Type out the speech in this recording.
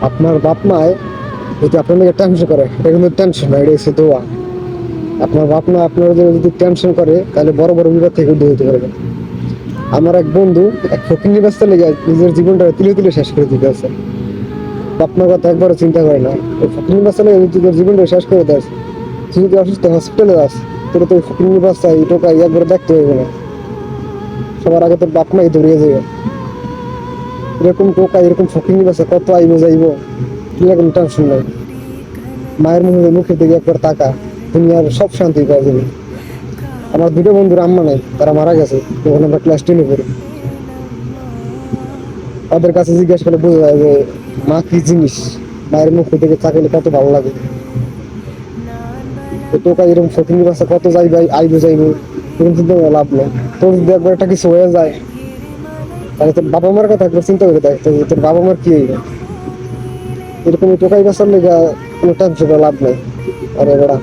আপনার বাপ মায় যদি আপনাদেরকে টেনশন করে, এটা কিন্তু টেনশন না, এটা হচ্ছে দোয়া। আপনার বাপ মা আপনার যদি টেনশন করে তাহলে বড় বড় বিপদ থেকে উদ্ধার হতে পারবে। আমার এক বন্ধু এক ফকিন্নি রাস্তা লেগে নিজের জীবনটা তিলে তিলে শেষ করে দিতে আছে। বাপ মার কথা একবারও চিন্তা করে না, ওই ফকিন্নি রাস্তা লেগে তোর জীবনটা শেষ করে দেয়। তুই যদি অসুস্থ হসপিটালে যাস, তোর তো ওই ফকিন্নি রাস্তা এই টোকা একবার দেখতে হইবে না, সবার আগে তোর বাপ মাই দৌড়িয়ে যাবে। এরকম টোকা এরকম ফকিন্নি রাস্তা কত আইবো যাইবো, এরকম টেনশন নাই। মায়ের মুখের দিকে একবার তাকা, দুনিয়ার সব শান্তি পাওয়া যাবে। আমার দুটো বন্ধুর আম্মা নাই, তারা মারা গেছে যখন আমরা ক্লাস 10-এ পড়ি। তাদের কাছে জিজ্ঞেস করলে বোঝা যায় যে মা কি জিনিস, মায়ের মুখের দিকে তাকাইলে কত ভালো লাগে। তো টোকা এরকম ফকিন্নি বাচ্চা কত যাইবে আইবো যাইবো, এরকম চিন্তা করে লাভ নেই। তোর যদি একবার একটা কিছু হয়ে যায়, তাহলে তোর বাবা মার কথা একবার চিন্তা করে দেখ, তোর বাবা মার কি হইবে। এরকম টোকাই বাচ্চার লেগে কোনো টেনশন লাভ নেই। আরে বেড়া।